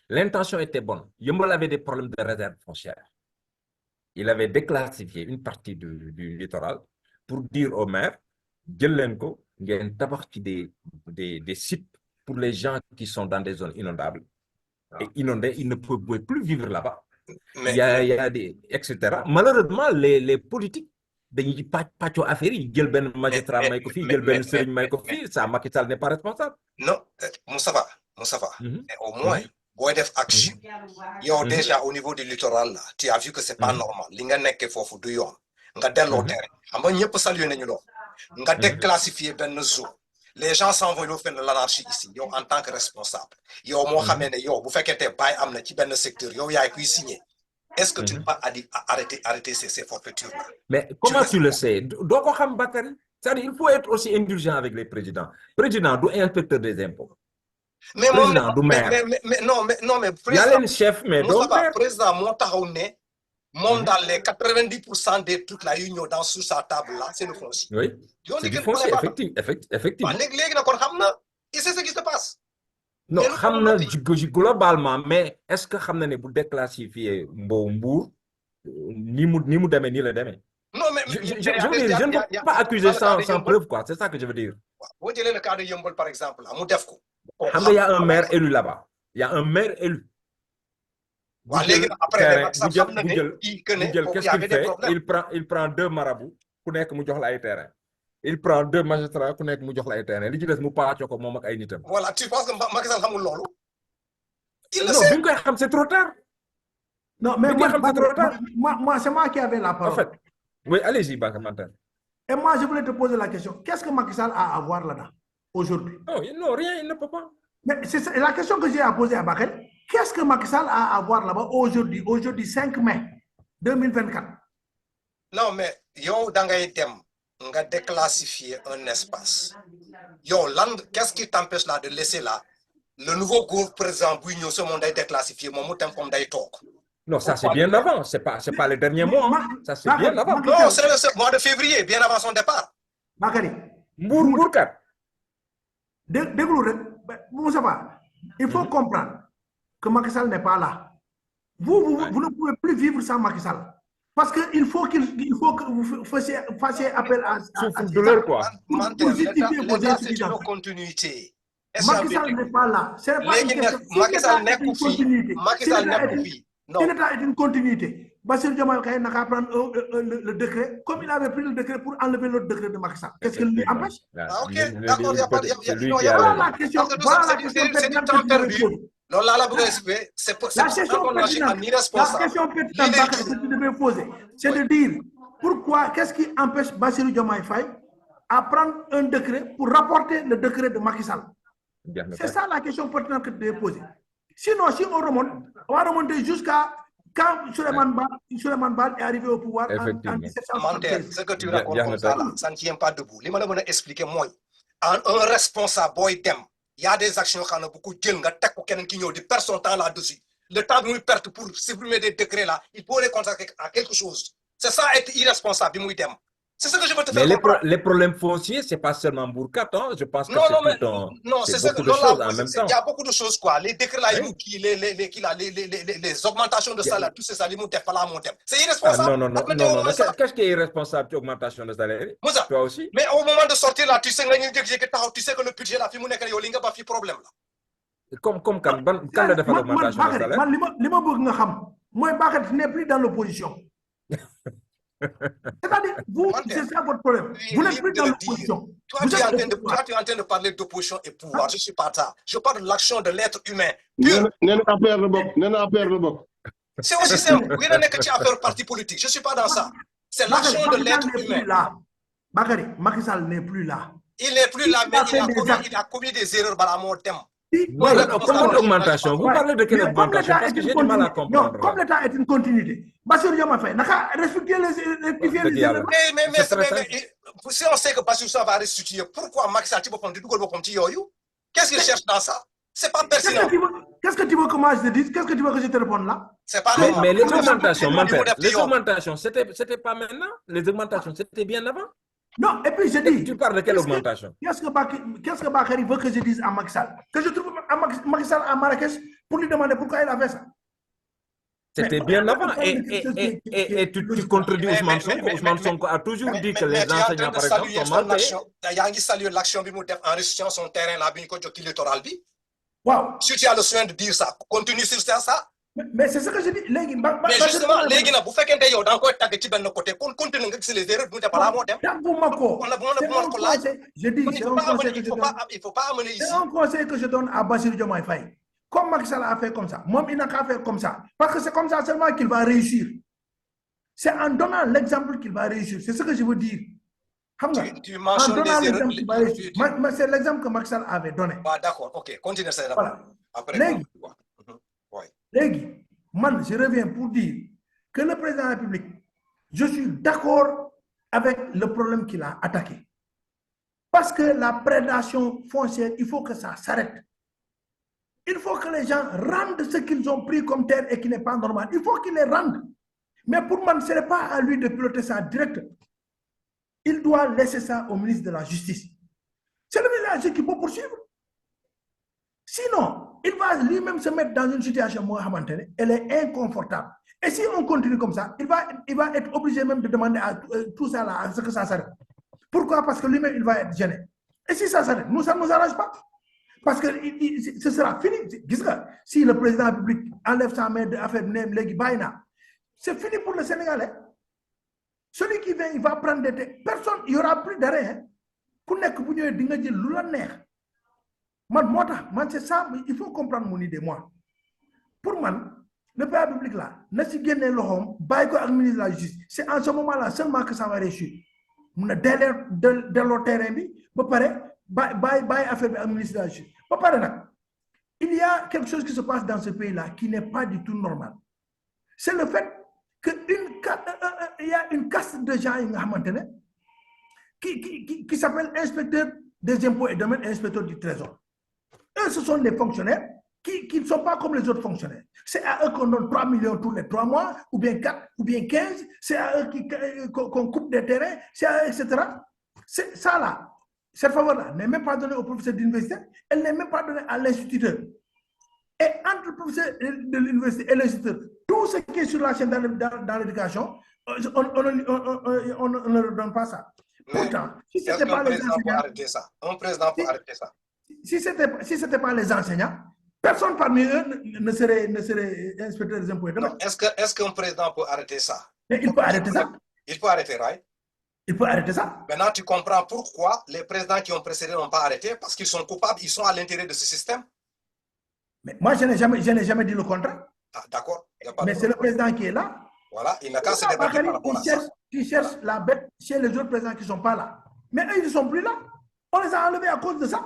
l'intention était bonne. Yumbel avait des problèmes de réserve foncière. Il avait déclassifié une partie du littoral pour dire au maire, il y a une partie des sites pour les gens qui sont dans des zones inondables. Et inondés, ils ne peuvent plus vivre là-bas. Il y a des, etc. Malheureusement, les politiques dañuy pàccoo affaire yi jël benn magistrat may ko fii jël benn sëriñ may ko fii ça Macky Sall n'est pas responsable. Non, Moustapha, mais au moins, boy def action. Yo déjà au niveau du littoral là, tu as vu que c'est pas normal. Li nga nekké fofu du yoon. Nga dello terrain. Xam nga ñëpp saluer nañu lo. Nga déclassifier benn zone. Les gens s'en vont faire de l'anarchie ici, yo en tant que responsable. Yo mo xamé né yo bu féké té bay amna ci benn secteur, yo yaay kuy signer. Est-ce que tu n'as pas arrêter ces forfaitures là? Mais comment tu le sais? Donc Bakary, c'est-à-dire il faut être aussi indulgent avec les présidents. Président du inspecteur des impôts. Mais président du maire. Non mais il y a les chefs mais donc président mo taxaw né mom dans les 90% des trucs là yu ñëw dans sous sa table là, c'est le foncier. Oui. C'est du foncier effectivement. Légui na kon xamna, il sait ce qui se passe. Non, globalement, mais est-ce que vous savez pour déclassifier Mbour, ni mu démé ni le démé? Non, mais je ne veux pas accuser sans preuve, quoi. C'est ça que je veux dire. Vous dites le cas de Yombol, par exemple, à Moudefko. Il y a un maire élu là-bas. Il y a un maire élu. Après, qu'est-ce qu'il fait? Il prend 2 marabouts pour nek mu jox la ay terrain. Il prend 2 magistrats ku nek mu jox la ay terrain li ci dess mu paacio ko mom ak ay nitam. Voilà, tu penses que Macky Sall xamul lolu? Il le non, sait. bi koy xam c'est trop tard. Non, mais moi c'est moi qui avais la parole. En fait, oui, allez-y, Bakary. Et moi, je voulais te poser la question. Qu'est-ce que Macky Sall a à voir là-dedans aujourd'hui? Non, rien, il ne peut pas. Mais c'est la question que j'ai à poser à Bakary. Qu'est-ce que Macky Sall a à voir là-bas aujourd'hui 5 mai 2024? Non, mais yo dangay dem nga déclassifier un espace. Yo, qu'est-ce qui t'empêche là de laisser là le nouveau groupe président Bouigno ce monde est déclassifié, mon mot comme d'ailleurs talk. Non, ça c'est bien avant, c'est pas les derniers mois. Ça c'est bien avant. Non, c'est le mois de février, bien avant son départ. Bakary. Mbourkat. Il faut comprendre que Macky Sall n'est pas là. Vous ne pouvez plus vivre sans Macky Sall. Parce qu'il faut que vous fassiez appel à douleur, quoi. Pour justifier vos institutions. Continuité. Macky Sall n'est pas là. C'est pas une question. Macky Sall n'est pas continuité. Si l'État est une continuité, Bassirou Diomaye Faye n'a qu'à prendre le décret, comme il avait pris le décret pour enlever l'autre décret de Macky Sall. Qu'est-ce qu'il lui empêche? Ah, ok, d'accord, il n'y a pas de... Voilà la question. C'est du temps perdu. Non, là, c'est pour ça qu'on agit en irresponsable. La question pertinente que tu devais poser, c'est de dire pourquoi, qu'est-ce qui empêche Bassirou Diomaye Faye à prendre un décret pour rapporter le décret de Macky Sall? C'est ça la question pertinente que tu devais poser. Sinon, si on va remonter jusqu'à quand Souleymane Baal est arrivé au pouvoir en 1773. Ce que tu racontes ça, ça ne tient pas debout. Ce que je vais expliquer, moi, un responsable, il y a des actions qui ont beaucoup de gens qui perdent son temps là-dessus. Le temps de nous perdre pour supprimer des décrets là, il faut les consacrer à quelque chose. C'est ça être irresponsable. C'est ce que je veux te faire comprendre. Les problèmes fonciers, c'est pas seulement Mbourkat, hein? Je pense que c'est beaucoup de choses en même temps. Il y a beaucoup de choses, quoi. Les décrets là, les augmentations de salaire, tout ça, c'est irresponsable. Non. Qu'est-ce qui est irresponsable de l'augmentation de salaire? Toi aussi? Mais au moment de sortir là, tu sais que le budget là, il y a un problème là. Comme quand le défend l'augmentation de salaire? Moi, Bakary n'est plus dans l'opposition. C'est-à-dire, vous, c'est ça votre problème. Vous n'êtes plus dans l'opposition. Toi, tu es en train de parler d'opposition et pouvoir. Je ne suis pas ça. Je parle de l'action de l'être humain. C'est aussi simple. Vous n'avez que tu as faire parti politique. Je ne suis pas dans ça. C'est l'action de l'être humain. Bakary, Macky Sall n'est plus là. Il n'est plus là, mais il a commis des erreurs par mon thème. Comment l'augmentation? Vous parlez de quelle augmentation? Parce que j'ai du mal à comprendre. Non, comme l'État est une continuité, Bassirou Diomaye Faye n'a qu'à respecter les éléments. Mais si on sait que Bassirou va restituer, pourquoi Macky Sall qu'est-ce qu'il cherche dans ça? C'est pas pertinent. Qu'est-ce que tu veux que moi je te dise? Qu'est-ce que tu veux que je te réponde là? C'est pas normal. Mais les augmentations, c'était pas maintenant. Les augmentations, c'était bien avant. Non, et puis je dis... Tu parles de quelle augmentation? Qu'est-ce que Bakary veut que je dise à Macky Sall? Que je trouve Macky Sall à Marrakech pour lui demander pourquoi il a fait ça? C'était bien avant. Et tu contredis Ousmane Sonko. Ousmane Sonko a toujours dit que les enseignants, par exemple, sont mal payés. Il y a salué l'action en restituant son terrain là, littoral. Wow. Si tu as le soin de dire ça, continue sur ça. Mais c'est ce que je dis. Mais justement, vous faites qu'un yo dans quoi t'as petit ben côté continue que les erreurs nous pas là moi. Je dis il faut pas amener ici. C'est un conseil que je donne à Bassirou Diomaye Faye. Comme Macky Sall a fait comme ça, moi il n'a qu'à faire comme ça parce que c'est comme ça seulement qu'il va réussir. C'est en donnant l'exemple qu'il va réussir. C'est ce que je veux dire. Tu mentionnes des erreurs. C'est l'exemple que Macky Sall avait donné. Ah, d'accord, ok, continue ça. Voilà. Après, Légui, man, je reviens pour dire que le président de la République, je suis d'accord avec le problème qu'il a attaqué. Parce que la prédation foncière, il faut que ça s'arrête. Il faut que les gens rendent ce qu'ils ont pris comme terre et qui n'est pas normal. Il faut qu'ils les rendent. Mais pour moi, ce n'est pas à lui de piloter ça direct. Il doit laisser ça au ministre de la Justice. C'est le ministre de la Justice qui peut poursuivre. Sinon, il va lui-même se mettre dans une situation, elle est inconfortable. Et si on continue comme ça, il va être obligé même de demander à tout ça là, à ce que ça s'arrête. Pourquoi? Parce que lui-même, il va être gêné. Et si ça s'arrête, ça ne nous arrange pas. Parce que ce sera fini. Si le président de la République enlève sa main de affaire de c'est fini pour le Sénégalais. Celui qui vient, il va prendre des terres. Personne, il n'y aura plus d'arrêt. C'est ça, il faut comprendre mon idée, moi. Pour moi, le président de la République là, c'est en ce moment-là seulement que ça va réussir. Dès le terrain, il y a quelque chose qui se passe dans ce pays-là qui n'est pas du tout normal. C'est le fait qu'il y a une caste de gens qui s'appelle inspecteur des impôts et domaines et inspecteur du trésor. Eux, ce sont des fonctionnaires qui ne sont pas comme les autres fonctionnaires. C'est à eux qu'on donne 3 millions tous les 3 mois, ou bien 4, ou bien 15. C'est à eux qu'on coupe des terrains, c'est à eux, etc. C'est ça là. Cette faveur-là n'est même pas donnée au professeur d'université, elle n'est même pas donnée à l'instituteur. Et entre le professeur de l'université et l'instituteur, tout ce qui est sur la chaîne dans l'éducation, on ne leur donne pas ça. Pourtant, si ce n'était pas les enseignants, un président pour arrêter ça. Si ce n'était pas les enseignants, personne parmi eux ne serait inspecteur des impôts. Est-ce qu'un président peut arrêter ça? Mais il peut arrêter ça. Il peut arrêter, right? Il peut arrêter ça. Maintenant, tu comprends pourquoi les présidents qui ont précédé n'ont pas arrêté, parce qu'ils sont coupables, ils sont à l'intérieur de ce système. Mais moi, je n'ai jamais dit le contraire. Ah, d'accord. Mais c'est le président qui est là. Voilà, il n'a qu'à se débattre par rapport à ça. Il cherche la bête chez les autres présidents qui ne sont pas là. Mais eux, ils ne sont plus là. On les a enlevés à cause de ça.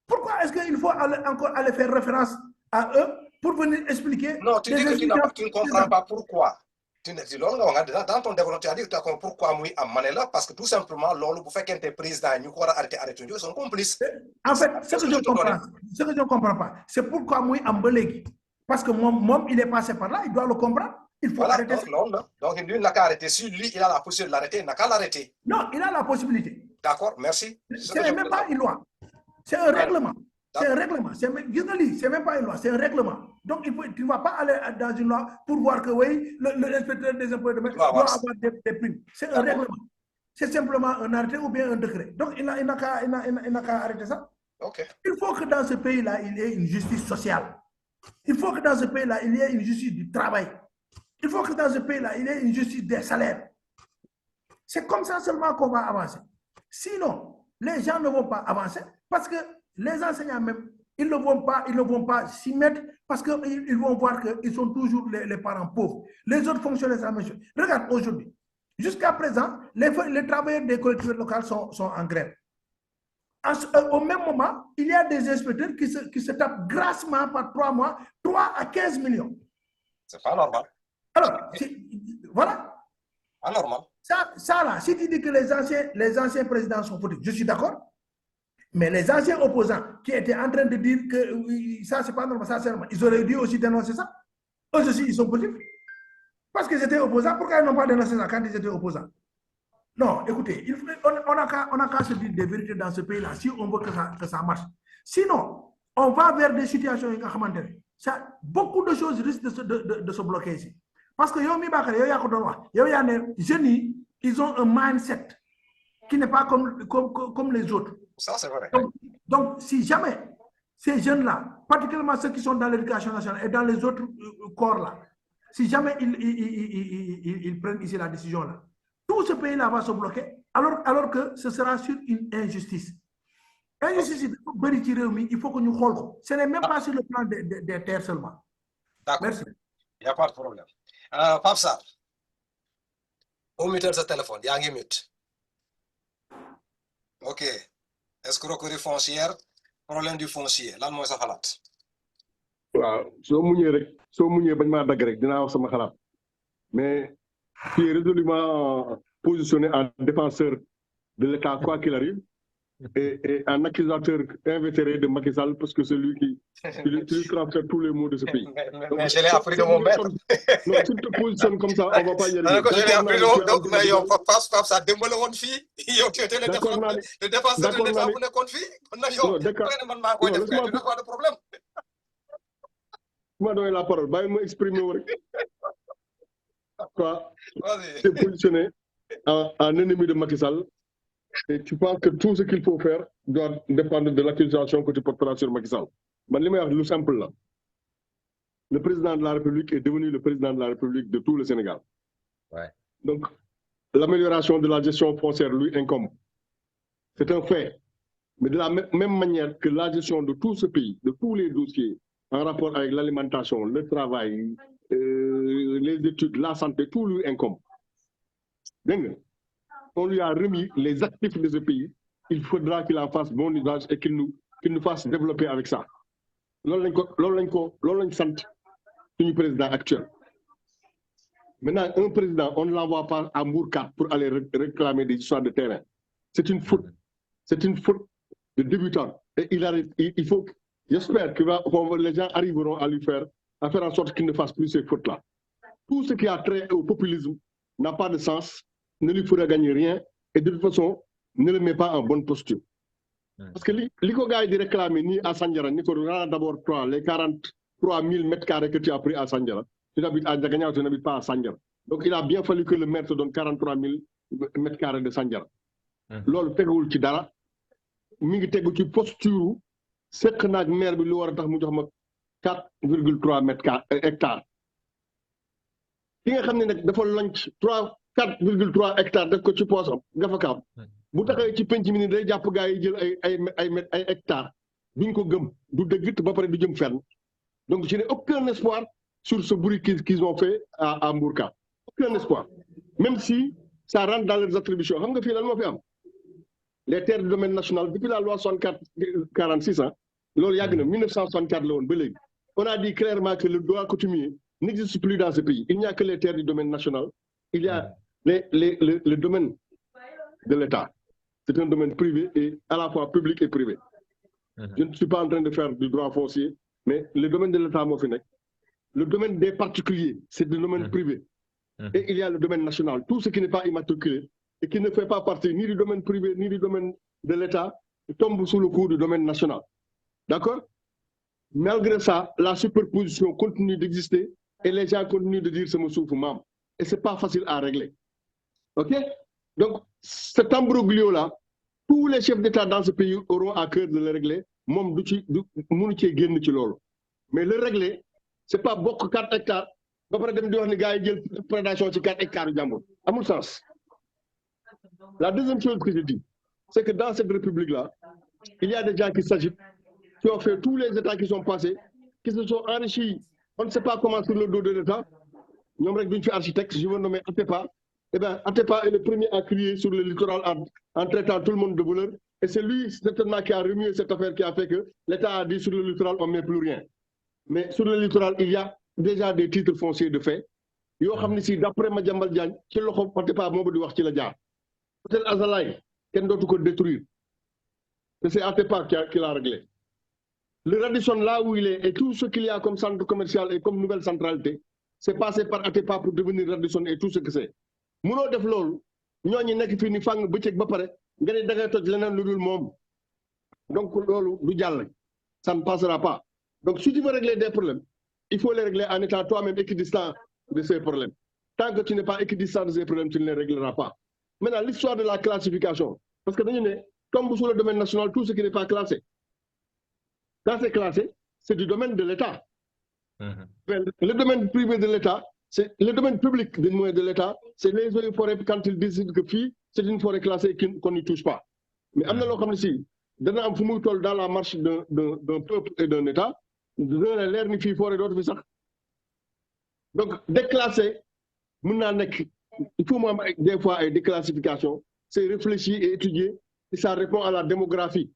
Pourquoi est-ce qu'il faut encore aller faire référence à eux pour venir expliquer? Non, tu dis que tu ne comprends pas pourquoi. Dans ton développement, tu as dit que tu as compris pourquoi moi à Manela, parce que tout simplement, vous faites qu'un président, nous arrêter, ils sont complices. En fait, ce que je ne comprends pas, c'est pourquoi moi à Mbelegi. Parce que moi, il est passé par là, il doit le comprendre. Il faut voilà, arrêter. Donc, lui, il n'a qu'à arrêter. Si lui, il a la possibilité de l'arrêter, il n'a qu'à l'arrêter. Non, il a la possibilité. D'accord, merci. Ce n'est même pas une loi. C'est un règlement. C'est un règlement. C'est même pas une loi, c'est un règlement. Donc, tu ne vas pas aller dans une loi pour voir que oui, l'inspecteur des impôts et domaines doit avoir des primes. C'est un règlement. C'est simplement un arrêté ou bien un décret. Donc, il n'a qu'à arrêter ça. Okay. Il faut que dans ce pays-là, il y ait une justice sociale. Il faut que dans ce pays-là, il y ait une justice du travail. Il faut que dans ce pays-là, il y ait une justice des salaires. C'est comme ça seulement qu'on va avancer. Sinon, les gens ne vont pas avancer parce que les enseignants même, ils ne vont pas s'y mettre parce qu'ils vont voir qu'ils sont toujours les parents pauvres. Les autres fonctionnaires, c'est la même chose. Regarde aujourd'hui, jusqu'à présent, les travailleurs des collectivités locales sont en grève. Au même moment, il y a des inspecteurs qui se tapent grassement par 3 mois, 3 à 15 millions. C'est pas normal. Alors, voilà. Pas normal. Ça là, si tu dis que les anciens présidents sont fautifs, je suis d'accord. Mais les anciens opposants qui étaient en train de dire que oui, ça c'est pas normal, ça c'est normal, ils auraient dû aussi dénoncer ça. Eux aussi, ils sont fautifs. Parce qu'ils étaient opposants, pourquoi ils n'ont pas dénoncé ça quand ils étaient opposants? Non, écoutez, on n'a qu'à se dire des vérités dans ce pays-là si on veut que ça marche. Sinon, on va vers des situations beaucoup de choses risquent de se bloquer ici. Parce que jeunes, ils ont un mindset qui n'est pas comme les autres. Ça, c'est vrai. Donc, si jamais ces jeunes-là, particulièrement ceux qui sont dans l'éducation nationale et dans les autres corps-là, si jamais ils prennent ici la décision-là, tout ce pays-là va se bloquer, alors que ce sera sur une injustice. Injustice, il faut que nous xool. Ce n'est même pas sur le plan des terres seulement. D'accord. Merci. Il n'y a pas de problème. Pape Sarr, au mutel sa téléphone, il y a un mute. Ok. Escroquerie foncière, problème du foncier. Lan mooy sa xalaat. waaw soo muñee bañ maa dagg rek dinaa wax sama xalaat mais qui est résolument positionné en défenseur de l'État quoi qu'il arrive et un accusateur invétéré de Macky Sall parce que c'est lui qui transfère tous les maux de ce pays. Mais je l'ai appris de mon maître. Non, si tu te positionnes comme ça, on va pas y arriver. Je l'ai appris de mon maître. Mais yow Pape Sarr démb la woon fii. Yow tu étais le défenseur de l'État bu nekkoon fii. Yow man maa koy def mais pas de problème. Tu m'as donné la parole. Bàyyi ma exprimer wu rek. Toi, tu es positionné en ennemi de Macky Sall. Et tu penses que tout ce qu'il faut faire doit dépendre de l'accusation que tu porteras sur Macky Sall. Man li may wax lu simple là. Le président de la République est devenu le président de la République de tout le Sénégal. Ouais. Donc, l'amélioration de la gestion foncière lui incombe. C'est un fait. Mais de la même manière que la gestion de tout ce pays, de tous les dossiers en rapport avec l'alimentation, le travail, les études, la santé, tout lui incombe. On lui a remis les actifs de ce pays, il faudra qu'il en fasse bon usage et qu'il nous fasse développer avec ça. Loolu lañ sant suñu président actuel. Maintenant, un président, on ne l'envoie pas à Mbourkat pour aller réclamer des histoires de terrain. C'est une faute. C'est une faute de débutant. Et il faut, j'espère que les gens arriveront à faire en sorte qu'il ne fasse plus ces fautes-là. Tout ce qui a trait au populisme n'a pas de sens, ne lui fera gagner rien, et de toute façon, ne le met pas en bonne posture. Parce que les gars de réclamer ni à Sandiara, ni d'abord les 43 000 mètres carrés que tu as pris à Sandiara. Tu habites à Diagana, tu n'habites pas à Sandiara. Donc il a bien fallu que le maire te donne 43 000 mètres carrés de Sandiara. Lolo tegul ci dara mi ngi tegu ci posture sekk naag maire bi lu war a tax mu jox ma 4,3 hectares. Ki nga xam ne nag dafa lonc 4,3 hectares def ko ci poosam gafakaam bu taxawee ci penc mi ni day jàpp gaa yi jël ay hectares duñ ko gëm du dëgg ba pare du jëm fenn. Donc je n'ai aucun espoir sur ce bruit qu'ils ont fait à Mbourkat. Aucun espoir. Même si ça rentre dans leurs attributions. Xam nga fii lan moo fi am les terres du domaine national depuis la loi 64-46 ans loolu yàgg na 1964 la woon ba léegi. On a dit clairement que le droit coutumier n'existe plus dans ce pays. Il n'y a que les terres du domaine national. Il y a le domaine de l'État. C'est un domaine privé et à la fois public et privé. Je ne suis pas en train de faire du droit foncier, mais le domaine de l'État moo fi nekk. Le domaine des particuliers, c'est le domaine privé. Et il y a le domaine national. Tout ce qui n'est pas immatriculé et qui ne fait pas partie ni du domaine privé ni du domaine de l'État tombe sous le coup du domaine national. D'accord? Malgré ça, la superposition continue d'exister et les gens continuent de dire c'est mon souffle mam. Et c'est pas facile à régler. OK? Donc, cet imbroglio-là, tous les chefs d'État dans ce pays auront à cœur de le régler. Mom mënu ci génn ci loolu. Mais le régler, c'est pas bokk 4 hectares ba pare dem di wax ni gars yi jël prédation ci 4 hectares yu jàmbur amul sens. La deuxième chose que je dis, c'est que dans cette république-là, il y a des gens qui s'agitent, qui ont fait tous les États qui sont passés, qui se sont enrichis. On ne sait pas comment sur le dos de l'État. Ñoom rek duñ fi architecte, je veux nommer Atepa. Eh bien, Atepa est le premier à crier sur le littoral en traitant tout le monde de voleur. Et c'est lui, certainement, qui a remué cette affaire qui a fait que l'État a dit sur le littoral, on ne met plus rien. Mais sur le littoral, il y a déjà des titres fonciers de fait. Yo xamni si d'après Madiambal Diagne ci loxo Atepa mo di wax ci la jaar. Hôtel Azalaï ken dootu ko détruire. C'est Atepa qui l'a réglé. Le Radisson là où il est et tout ce qu'il y a comme centre commercial et comme nouvelle centralité, c'est passé par Atepa pour devenir Radisson et tout ce que c'est. Mëno def lolu ñoñi nek fi ni fang bëccëg ba paré nga ne da ngay toj leneen lu dul moom. Donc lolu du jàll. Ça ne passera pas. Donc si tu veux régler des problèmes, il faut les régler en étant toi-même équidistant de ces problèmes. Tant que tu n'es pas équidistant de ces problèmes, tu ne les régleras pas. Maintenant, l'histoire de la classification, parce que nous tombe sous le domaine national tout ce qui n'est pas classé. quand c'est classé, c'est du domaine de l'État. Le domaine privé de l'État, c'est le domaine public de l'État, c'est les eaux et forêts quand ils décident que c'est une forêt classée qu'on n'y touche pas. Mais am na loo xam ne si dana am fu muy toll dans la marche d'un peuple et d'un État, dina leer ni fii forêt dootu fi sax. Donc déclasser mën naa nekk, il faut mu am des fois ay déclassification, c'est réfléchi et étudié et ça répond à la démographie.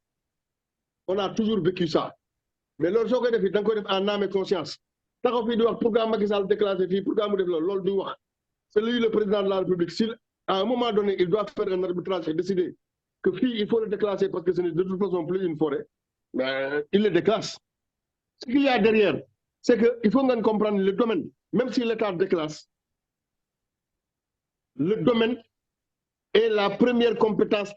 On a toujours vécu ça. Mais loolu soo koy def da nga koy def en âme et conscience. taxaw fii di wax pourquoi Macky Sall déclassé fii pourquoi mu def loolu du wax. C'est lui le président de la République. Si à un moment donné il doit faire un arbitrage et décider que fii il faut le déclasser parce que ce n'est de toute façon plus une forêt, mais il le déclasse. Ce qu'il y a derrière, c'est que il faut ngeen comprendre le domaine, même si l'État déclasse, le domaine est la première compétence